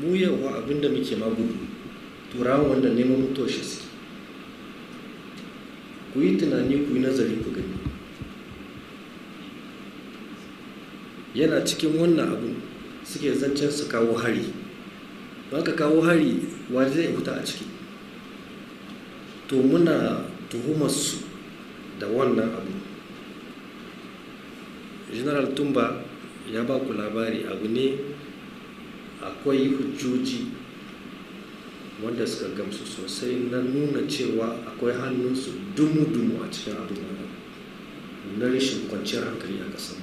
mu yawa abinda muke magudu turawan wanda neman mutuwar shi suke. Ku yi tunani, ku yi nazari, ku gani yana cikin wannan abu suke zancen su kawo hari. Ba ka kawo hari wa zai fita a ciki? To muna tuhumar su da wannan abu. General Tumba ya ba ku labari abu ne, akwai hujjoji wanda suka gamsu sosai na nuna cewa akwai hannunsu dumu-dumu a cikin abin na rashin kwanciyar hankali a ƙasar.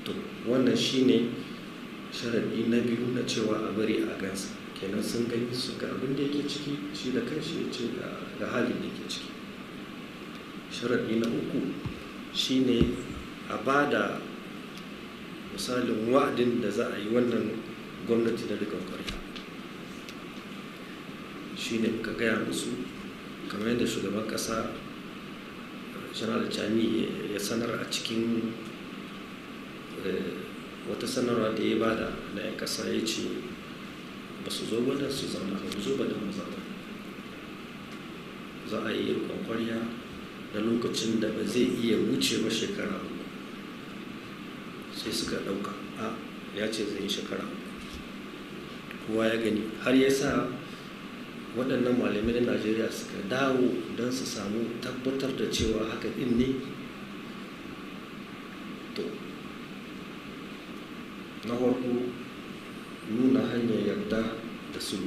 To wannan shine sharaɗi na biyu na cewa a bari a gansa. Kenan sun gani su ga abin da yake ciki, shi da kanshi ya ce ga halin da yake ciki. Sharaɗi na uku shine a ba da misalin wa'adin da za a yi wannan gwamnati da rikon ƙwarya. Shi ne muka gaya musu kamar yadda shugaban ƙasa General Chani ya sanar a cikin wata sanarwa da ya bada na 'yan ƙasa, ya ce ba su zo ba da su zauna, ba zo ba da mu zauna. Za a yi rikon ƙwarya da lokacin da ba zai iya wuce ba shekara uku. Sai suka ɗauka ya ce zai yi shekara uku. Kowa ya gani, har ya sa waɗannan malamai na Najeriya suka dawo don su samu tabbatar da cewa haka ɗin ne. To na farko nuna hanyar yarda da su,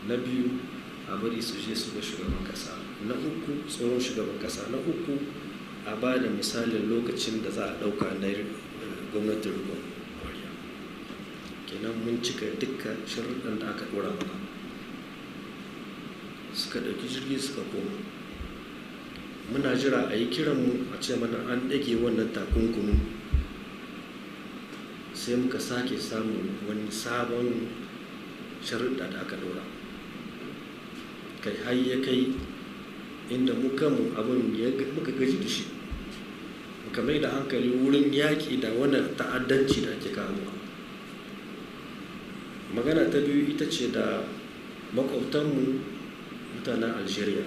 na biyu a bari su je su ga shugaban ƙasa, na uku tsohon shugaban ƙasa, na uku a ba da misalin lokacin da za a ɗauka na gwamnatin rikon ƙwarya. Kenan mun cika dukkan sharuɗan da aka ɗora mana. Suka ɗauki jirgi suka koma. Muna jira a yi kiranmu a ce mana an ɗage wannan takunkumin. Sai muka sake samun wani sabon sharuɗa da aka ɗora. Kai har ya kai inda muka mu abin muka gaji da shi, muka mai da hankali wurin yaƙi da wani ta'addanci da ake kawo. Magana ta biyu ita ce da makwabtanmu mutanen Algeria.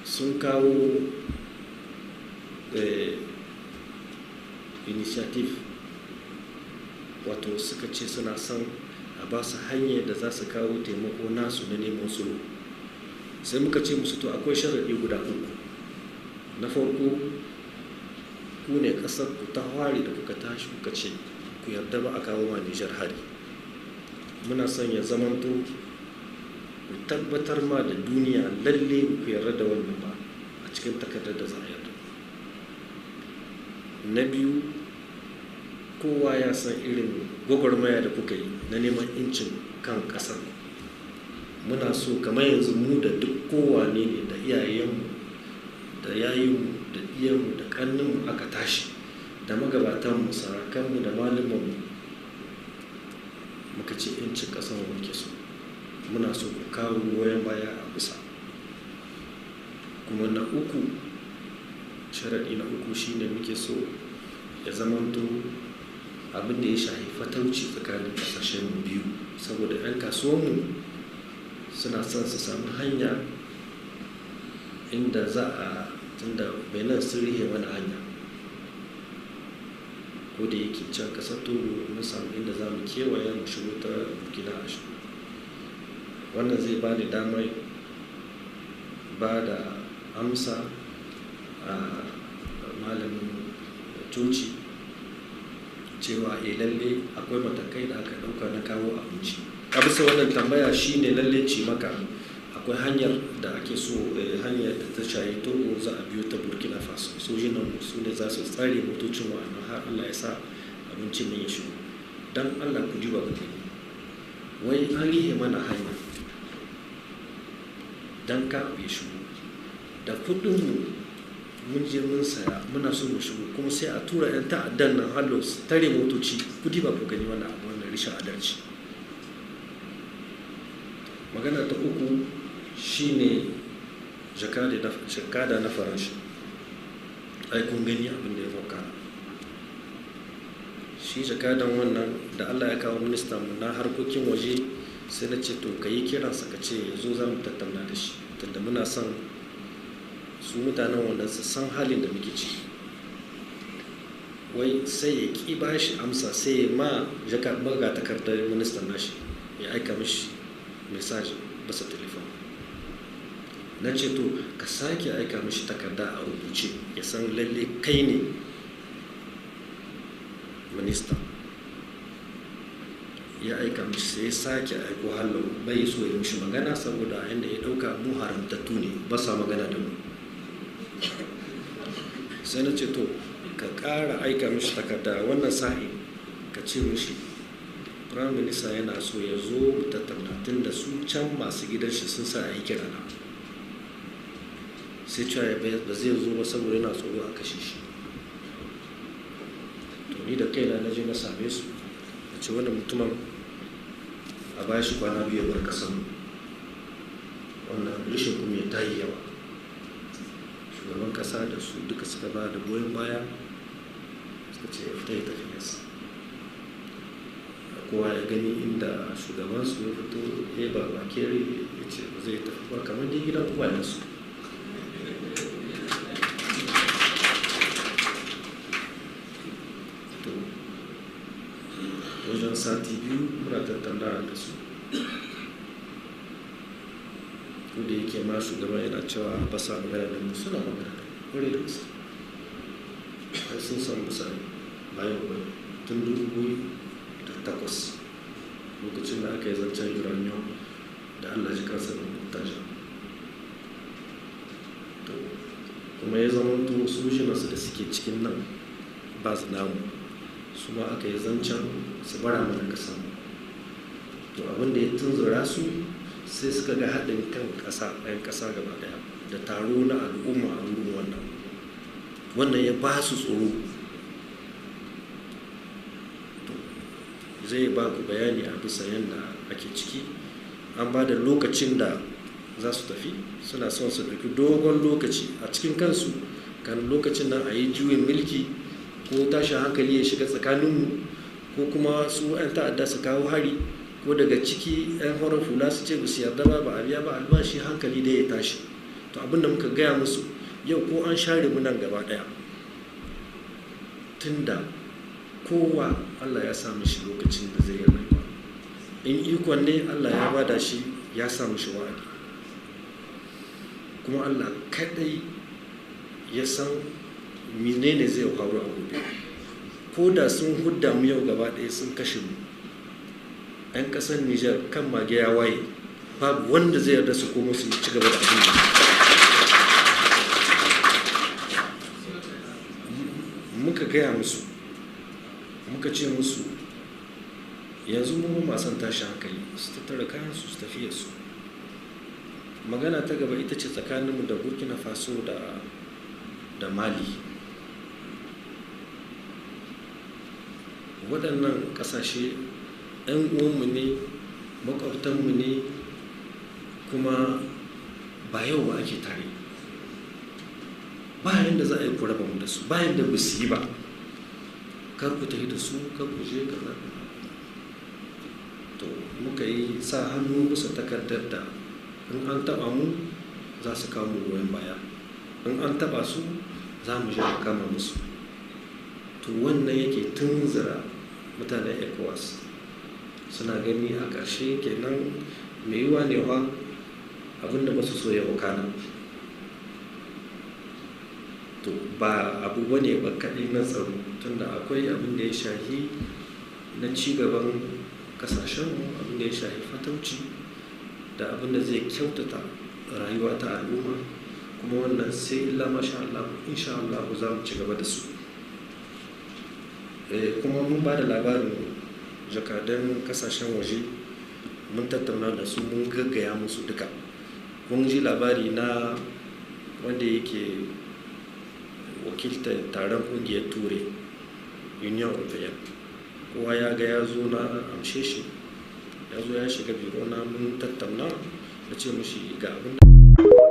Sun kawo initiative, wato suka ce suna son a ba su hanyar da za su kawo taimako nasu na neman sulhu. Sai muka ce musu to akwai sharaɗi guda uku. Na farko, ku ne ƙasar ku ta hwari da kuka tashi kuka ce ku yarda ba a kawo ma Nijar hari. Muna son ya zamanto ku tabbatar ma da duniya lalle ku yarda da wannan ba a cikin takardar da za a yarda. Na biyu, kowa ya san irin gwagwarmaya da kuka yi na neman incin kan ƙasar. Muna so kamar yanzu mu da duk kowane ne, da iyayenmu da yayinmu da iyanmu da ƙanninmu aka tashi, da magabatanmu, sarakanmu da malumanmu, muka ce incin ƙasar mu muke so. Muna so ku kawo goyon baya a bisa. Kuma na uku, sharaɗi na uku shine muke so ya zamanto abin da ya shafi fatauci tsakanin ƙasashen biyu, saboda 'yan kasuwanmu suna son su samu hanya inda za a, tunda Benin sun rihe mana hanya, ko da yake can ƙasar Togo mun samu inda za mu kewaye mu shigo ta Burkina Faso. Wannan zai ba ni damar ba da amsa a malamin coci cewa lalle akwai matakai da aka ɗauka na kawo abinci. A bisa wannan tambaya shine lalle ce maka akwai hanyar da ake so, hanyar da ta shayi Togo za a biyo ta Burkina Faso. Sojinan su ne za su tsare motocin wa'annan har Allah ya sa abincin nan ya shigo. Dan Allah ku duba ku gani, wai an rihe mana hanya dan ka ya shigo da kuɗinmu, mun je mun saya, muna so mu shigo, kuma sai a tura 'yan ta'addan nan hallo su tare motoci. Kudi ba ku gani wannan abu, wannan rashin adalci. Magana ta uku shine jakada na Faransa. Ai kun gani abin da ya faru. shi jakadan wannan da Allah ya kawo minista mu na harkokin waje, sai na ce to ka yi kiransa ka ce ya zo za mu tattauna da shi, tunda muna son su mutanen wanda su san halin da muke ciki. Wai sai ya ƙi ba shi amsa, sai ya ma buga takardar ministan nashi ya aika mishi message basa telefon. Na ce to ka sake aika mishi takarda a rubuce ya san lalle kai ne minista. Ya aika mishi, sai ya sake aiko hallo, bai so ya mishi magana saboda inda ya dauka mu haramtattu ne, ba sa magana da mu. Sai na ce to ka ƙara aika mishi takarda wannan sa'i, ka ce mishi prime minister yana so ya zo mu tattauna, tun da su can masu gidan shi sun sa a yi kirana. Sai cewa ba zai zo ba saboda yana tsoro a kashe shi. To ni da kaina na je na same su, a ce wannan mutumin a baya shi kwana 2 ya bar kasan, wannan rashin kuma ya tayi yawa. Shugaban kasa da su duka suka ba da goyon baya, suka ce ya fita ya tafi yasa. Kowa ya gani inda shugabansu ya fito ya ba bakere, ya ce ba zai tafi ba, kamar dai gidan uwayensu. Wajen sati 2 muna tattaunawa da su, ko da yake ma shugaban yana cewa ba sa magana da mu, suna magana da mu kwarai da gaske. Har sun san misali bayan wani tun 2008 lokacin da aka yi zancen uranium da Allah ji kansa da mutaja. Kuma ya zama to sojinansu da suke cikin nan ba su namu, su ma aka yi zancen su bara mana kasa. To abinda ya tunzura su, sai suka ga haɗin kan ƙasa, ɗayan ƙasa gaba ɗaya da taro na al'umma a wurin wannan ya ba su tsoro. Zai ba ku bayani a bisa yadda ake ciki. An ba da lokacin da za su tafi, suna son su ɗauki dogon lokaci a cikin kansu, kan lokacin nan a yi juyin mulki ko tashin hankali ya shiga tsakaninmu, ko kuma su 'yan ta'adda su kawo hari, ko daga ciki 'yan horar hula su ce ba su yarda ba a biya ba albashi, hankali da ya tashi. To abinda muka gaya musu yau, ko an share mu nan gaba ɗaya, tunda kowa Allah ya sa mishi lokacin da zai yi rayuwa. In ikon ne Allah ya bada shi, ya sa mishi wa'adi, kuma Allah kadai ya san menene zai faru a gobe. Ko da sun hudda mu yau gaba ɗaya sun kashe mu, 'yan ƙasar Nijar kan mage ya waye, babu wanda zai yarda su koma su ci gaba da abin da muka gaya musu. Muka ce musu yanzu mu ba son tashi hankali, su tattara kayan su tafiye su. Magana ta gaba ita ce tsakaninmu da Burkina Faso da Mali. Waɗannan ƙasashe 'yan uwanmu ne, maƙwabtanmu ne, kuma ba yau ba ake tare. Bayan da za a yi ku raba mu da su, bayan da ba su yi ba, kar ku tafi da su, kar ku je kaza. To muka yi sa hannu bisa takardar da in an taɓa mu za su kawo mu goyon baya, in an taɓa su za mu je kama musu. To wannan yake tunzura mutanen ECOWAS, suna gani a ƙarshe kenan mai yiwa ne wa abinda ba su so ya wakana. To ba abu bane ba kaɗai na tsaro, tunda akwai abin da ya shahi na cigaban ƙasashenmu, abin da ya shahi fatauci, da abin da zai kyautata rayuwa ta al'umma, kuma wannan sai illa masha Allah, insha Allah za mu ci gaba da su. Kuma mun ba da labarin jakadan kasashen waje, mun tattauna da su, mun gaggaya musu duka. Kun ji labari na wanda yake wakiltar taron kungiyar Turai, Union European, kowa ya ga ya zo na amshe shi, ya zo ya shiga biro na, mun tattauna da ce mushi ga abin da